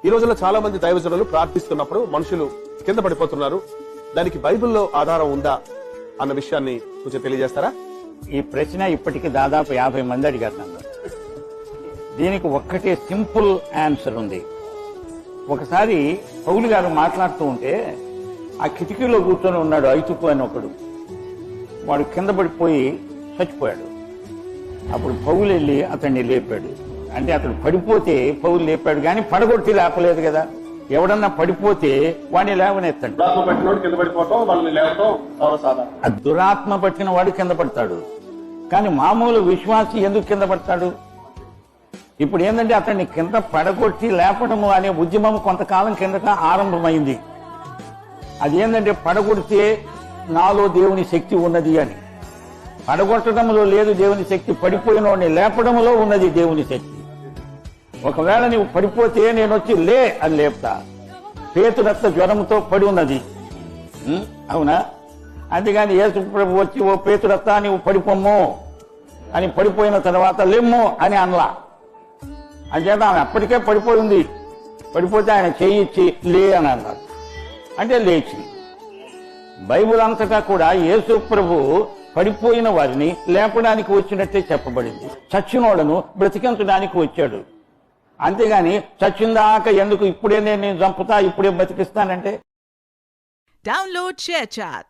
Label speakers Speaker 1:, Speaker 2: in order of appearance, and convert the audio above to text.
Speaker 1: ఈ రోజుల్లో చాలా మంది దైవజనులు ప్రార్థిస్తున్నప్పుడు మనుషులు కింద పడిపోతున్నారు. దానికి బైబిల్లో ఆధారం ఉందా అన్న విషయాన్ని కొంచెం తెలియజేస్తారా?
Speaker 2: ఈ ప్రశ్న ఇప్పటికి దాదాపు 50 మంది అడిగారు నన్ను. దీనికి ఒక్కటే సింపుల్ ఆన్సర్ ఉంది. ఒకసారి పౌలు గారు మాట్లాడుతూ ఉంటే ఆ కిటికీలో కూర్చొని ఉన్నాడు ఐతుకు అని ఒకడు. వాడు కింద పడిపోయి చచ్చిపోయాడు. అప్పుడు పౌలు వెళ్ళి అతన్ని లేపాడు. అంటే అతడు పడిపోతే పౌలు లేపాడు, కానీ పడగొట్టి లేపలేదు కదా. ఎవడన్నా పడిపోతే వాడిని లేవనెత్తాడు. దురాత్మ పట్టిన వాడు కింద పడతాడు, కానీ మామూలు విశ్వాసి ఎందుకు కింద పడతాడు? ఇప్పుడు ఏంటంటే అతన్ని కింద పడగొట్టి లేపడము అనే ఉద్యమం కొంతకాలం కిందట ఆరంభమైంది. అది ఏంటంటే పడగొడితే నాలో దేవుని శక్తి ఉన్నది అని. పడగొట్టడంలో లేదు దేవుని శక్తి, పడిపోయిన వాడిని లేపడంలో ఉన్నది దేవుని శక్తి. ఒకవేళ నీవు పడిపోతే నేను వచ్చి లే అని లేపుతా. పేతురత్త జ్వరంతో పడి ఉన్నది, అవునా? అంతేగాని యేసు ప్రభు వచ్చి ఓ పేతురత్త నీవు పడిపోమ్ము అని పడిపోయిన తర్వాత లెమ్ము అని అనలా. అంచేత ఆమె అప్పటికే పడిపోయింది. పడిపోతే ఆయన చేయి ఇచ్చి లే అని అన్నారు, అంటే లేచి. బైబిల్ అంతటా కూడా యేసు ప్రభు పడిపోయిన వారిని లేపడానికి వచ్చినట్టే చెప్పబడింది. చచ్చినోడను బ్రతికించడానికి వచ్చాడు. అంతేగాని చచ్చిందాక ఎందుకు ఇప్పుడే నేను చంపుతా ఇప్పుడే బతికిస్తానంటే.
Speaker 3: Download ShareChat.